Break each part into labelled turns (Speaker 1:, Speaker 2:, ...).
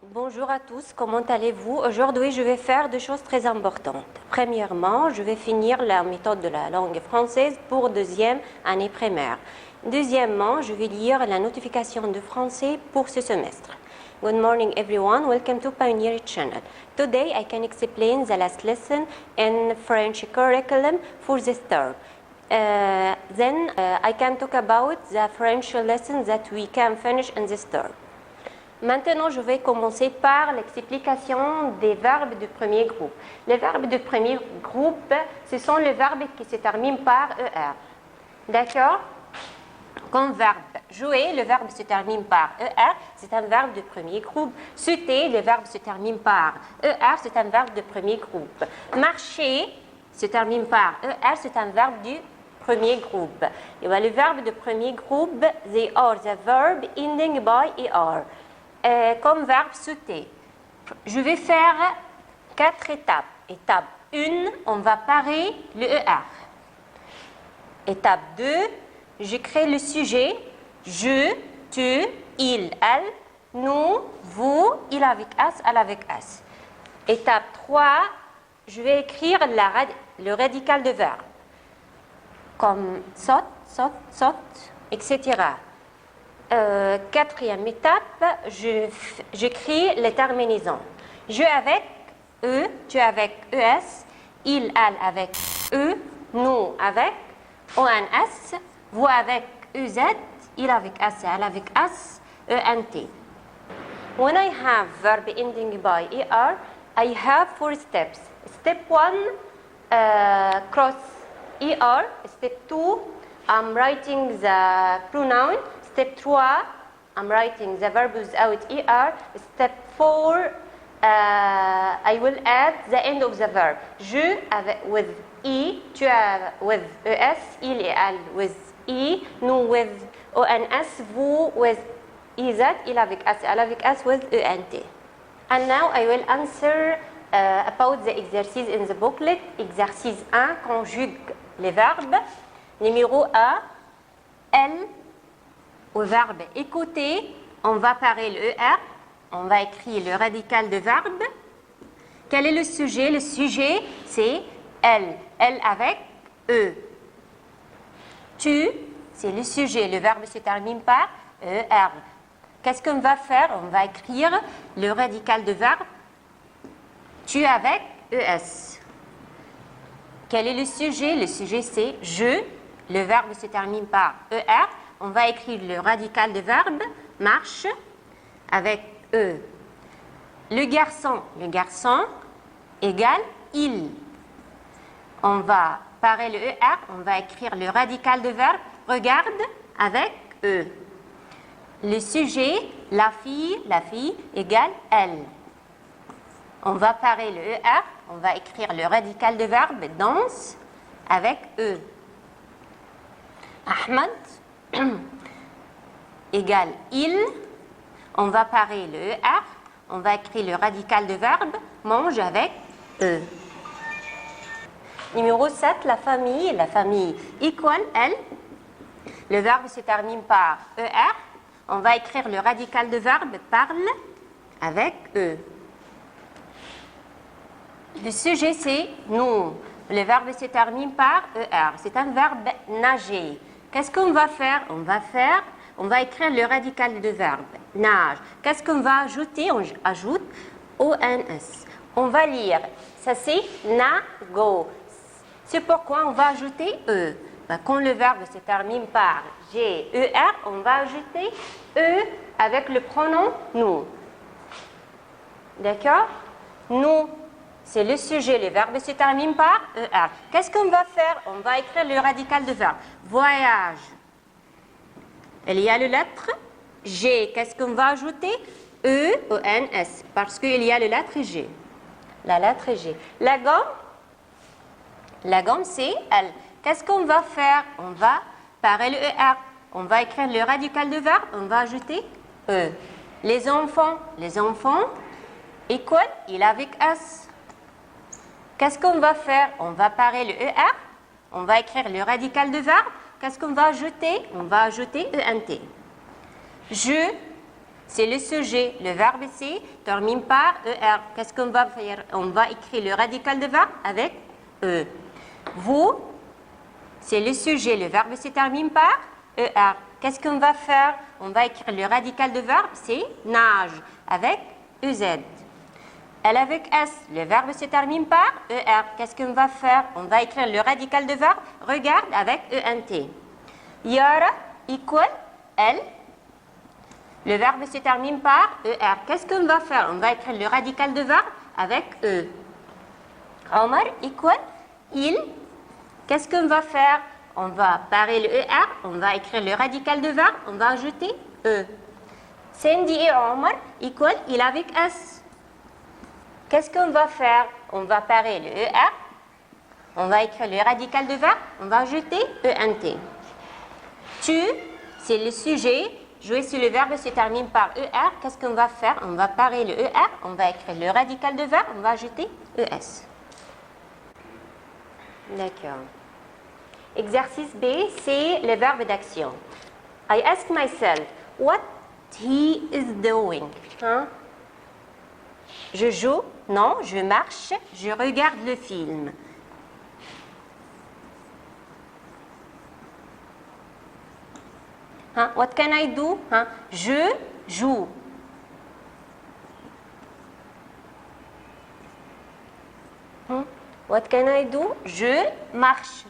Speaker 1: Bonjour à tous, comment allez-vous? Aujourd'hui, je vais faire deux choses très importantes. Premièrement, je vais finir la méthode de la langue française pour deuxième année primaire. Deuxièmement, je vais lire la notification de français pour ce semestre. Good morning everyone, welcome to Pioneer Channel. Today I can explain the last lesson in French curriculum for this term. Then I can talk about the French lesson that we can finish in this term. Maintenant, je vais commencer par l'explication des verbes du premier groupe. Les verbes du premier groupe, ce sont les verbes qui se terminent par ER. D'accord? Comme verbe jouer, le verbe se termine par ER, c'est un verbe du premier groupe. Sauter, le verbe se termine par ER, c'est un verbe du premier groupe. Marcher se termine par ER, c'est un verbe du premier groupe. Et bien, le verbe du premier groupe, they are the verb ending by ER. Comme verbe sauter. Je vais faire 4 étapes. Étape 1, on va parer le ER. Étape 2, je crée le sujet. Je, tu, il, elle, nous, vous, il avec S, elle avec S. Étape 3, je vais écrire le radical de verbe. Comme saute, saute, saute, etc. Quatrième étape, j'écris les terminaisons. Je avec E, tu avec ES, il, elle avec E, nous avec ONS, vous avec EZ, il avec S, elle avec S, ENT. When I have verb ending by ER, I have 4 steps. Step 1, cross ER. Step 2, I'm writing the pronoun. Step 3, I'm writing the verb without ER. Step 4, I will add the end of the verb. Je avec, with E, tu with ES, il et elle with E, nous with ONS, vous with EZ, il avec S, elle avec S with ENT. And now I will answer about the exercise in the booklet. Exercice 1, conjugue les verbes. Numéro 1, elle. Au verbe écouter, on va parer le ER, on va écrire le radical de verbe. Quel est le sujet? Le sujet, c'est elle. Elle avec E. Tu, c'est le sujet. Le verbe se termine par ER. Qu'est-ce qu'on va faire? On va écrire le radical de verbe. Tu avec ES. Quel est le sujet? Le sujet, c'est je. Le verbe se termine par ER. On va écrire le radical de verbe, marche, avec E. Le garçon égale il. On va parer le ER, on va écrire le radical de verbe, regarde, avec E. Le sujet, la fille égale elle. On va parer le ER, on va écrire le radical de verbe, danse, avec E. Ahmed égale il, on va parer le ER, on va écrire le radical de verbe, mange avec E. Numéro 7, la famille equal elle, le verbe se termine par ER, on va écrire le radical de verbe, parle, avec E. Le sujet c'est nous, le verbe se termine par ER, c'est un verbe nager. Qu'est-ce qu'on va faire? On va écrire le radical de verbe, nage. Qu'est-ce qu'on va ajouter? On ajoute ONS. On va lire, ça c'est nago. C'est pourquoi on va ajouter E. Quand le verbe se termine par G-E-R, on va ajouter E avec le pronom nous. D'accord? Nous, c'est le sujet, le verbe se termine par ER. Qu'est-ce qu'on va faire? On va écrire le radical de verbe. Voyage. Il y a la lettre G. Qu'est-ce qu'on va ajouter? E-O-N-S. Parce qu'il y a la lettre G. La lettre G. La gomme, c'est L. Qu'est-ce qu'on va faire? On va parer le ER. On va écrire le radical de verbe. On va ajouter E. Les enfants, école, il avec S. Qu'est-ce qu'on va faire? On va parer le ER, on va écrire le radical de verbe. Qu'est-ce qu'on va ajouter? On va ajouter ENT. Je, c'est le sujet. Le verbe C termine par ER. Qu'est-ce qu'on va faire? On va écrire le radical de verbe avec E. Vous, c'est le sujet. Le verbe se termine par ER. Qu'est-ce qu'on va faire? On va écrire le radical de verbe, c'est nage, avec EZ. Elle avec S, le verbe se termine par ER. Qu'est-ce qu'on va faire? On va écrire le radical de verbe, regarde, avec ENT. Yara equal elle. Le verbe se termine par ER. Qu'est-ce qu'on va faire? On va écrire le radical de verbe avec E. Omar equal il. Qu'est-ce qu'on va faire? On va parer le ER, on va écrire le radical de verbe, on va ajouter E. Sandy et Omar equal il avec S. Qu'est-ce qu'on va faire? On va parer le ER, on va écrire le radical de verbe, on va ajouter ENT. Tu, c'est le sujet. Jouer sur le verbe se termine par ER. Qu'est-ce qu'on va faire? On va parer le ER, on va écrire le radical de verbe, on va ajouter ES. D'accord. Exercice B, c'est le verbe d'action. I ask myself, what he is doing? Hein? Je joue? Non, je marche, je regarde le film. Hein? What can I do? Hein? Je joue. Hein? What can I do? Je marche.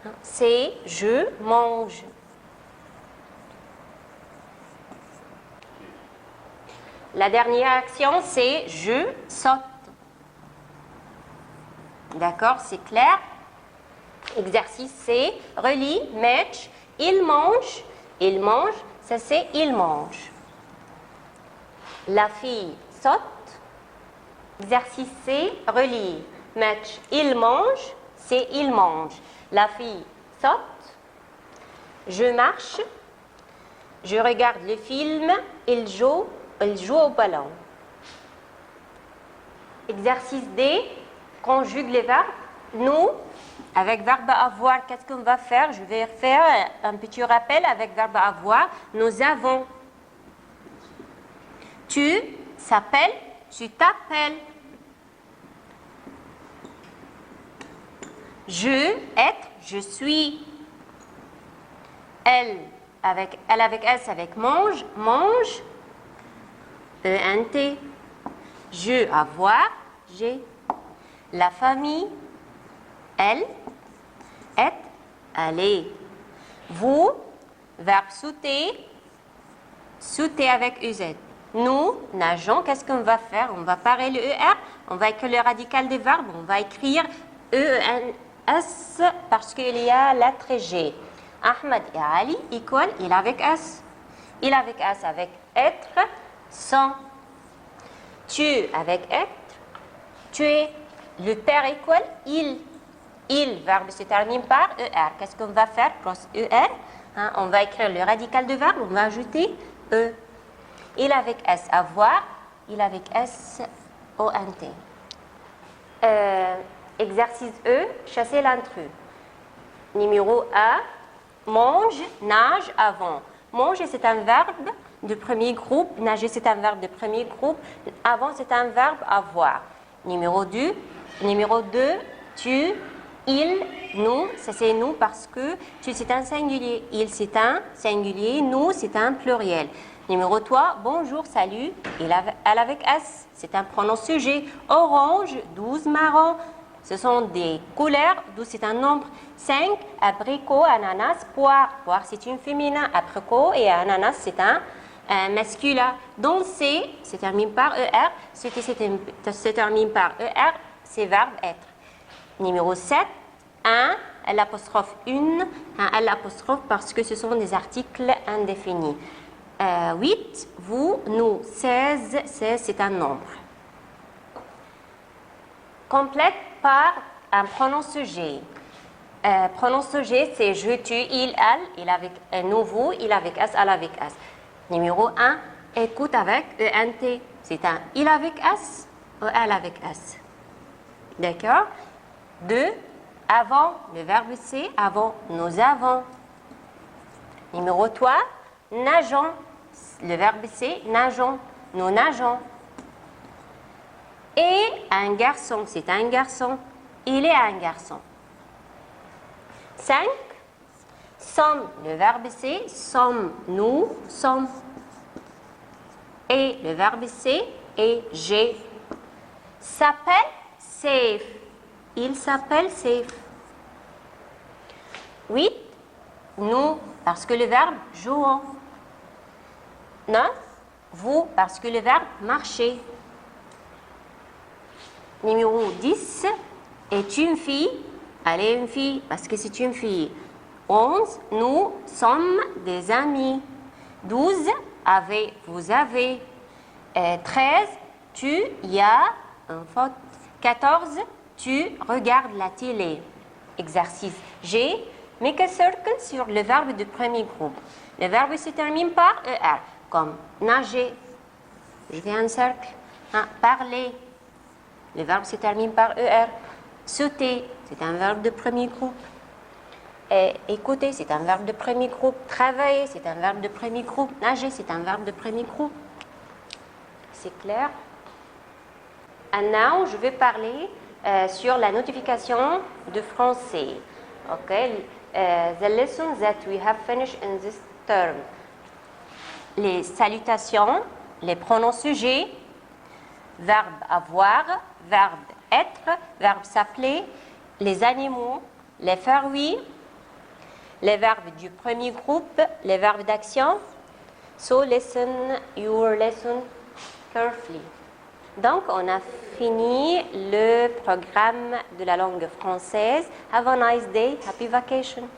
Speaker 1: Hein? C'est je mange. La dernière action, c'est je saute. D'accord, c'est clair? Exercice C, relie, match, il mange, ça c'est il mange. La fille saute. Exercice C, relie, match, il mange, c'est il mange. La fille saute. Je marche, je regarde le film, il joue au ballon. Exercice D, conjugue les verbes. Nous, avec verbe avoir, qu'est-ce qu'on va faire? Je vais faire un petit rappel avec verbe avoir. Nous avons. Tu s'appelles, tu t'appelles. Je, être, je suis. Elle avec S, avec mange, mange. ENT. Je, avoir, j'ai. La famille, elle, être, aller. Vous, verbe sauter, sauter avec EZ. Nous, nageons, qu'est-ce qu'on va faire? On va parer le ER, on va écrire le radical des verbes, on va écrire ENS parce qu'il y a la lettre G. Ahmed et Ali equal il avec S. Il avec S avec être, sans. Tu avec être, tu es. Le père equal il. Il, verbe se termine par ER. Qu'est-ce qu'on va faire? Plus ER, hein, on va écrire le radical de verbe, on va ajouter E. Il avec S, avoir. Il avec S, ONT. Exercice E, chasser l'intrus. Numéro A, mange, nage, avant. Manger, c'est un verbe de premier groupe. Nager, c'est un verbe de premier groupe. Avant, c'est un verbe avoir. Numéro 2, tu, il, nous, ça c'est nous parce que tu c'est un singulier, il c'est un singulier, nous c'est un pluriel. Numéro 3, bonjour, salut, elle avec S, c'est un pronom sujet. Orange, 12, marron, ce sont des couleurs, 12 c'est un nombre. 5, abricot, ananas, poire. Poire c'est une féminin, abricot et ananas c'est un masculin. Donc C se termine par ER, ce qui se termine par ER, c'est verbe être. Numéro 7, un, l'apostrophe une, un l'apostrophe parce que ce sont des articles indéfinis. 8, vous, nous, 16, c'est un nombre. Complète par un pronom sujet. Pronom sujet, c'est je, tu, il, elle avec nous, vous, il avec S, elle avec S. Numéro 1, écoute avec ENT. C'est un il avec S ou elle avec S. D'accord? 2, avant, le verbe c'est, avant, nous avons. Numéro 3, nageons. Le verbe c'est nageons. Nous nageons. Et un garçon, c'est un garçon. Il est un garçon. 5. Sommes, le verbe c'est sommes, nous sommes. Et le verbe c'est et j'ai. S'appelle Safe. Il s'appelle Safe. 8. Nous, parce que le verbe jouons. 9. Vous, parce que le verbe marcher. Numéro 10. Es-tu une fille? Elle est une fille parce que c'est une fille. 11. Nous sommes des amis. 12. Avez, vous avez. 13. Tu, y a, un faute. 14. Tu regardes la télé. Exercice G. Make a circle sur le verbe du premier groupe. Le verbe se termine par ER, comme nager. Je fais un cercle. Parler. Le verbe se termine par ER. Sauter, c'est un verbe de premier groupe. Écouter, c'est un verbe de premier groupe. Travailler, c'est un verbe de premier groupe. Nager, c'est un verbe de premier groupe. C'est clair? And now, je vais parler sur la notification de français. Okay? The lessons that we have finished in this term. Les salutations, les pronoms sujets, verbe avoir, verbe être, verbe s'appeler, les animaux, les faire oui, les verbes du premier groupe, les verbes d'action. So listen your lesson carefully. Donc, on a fini le programme de la langue française. Have a nice day. Happy vacation.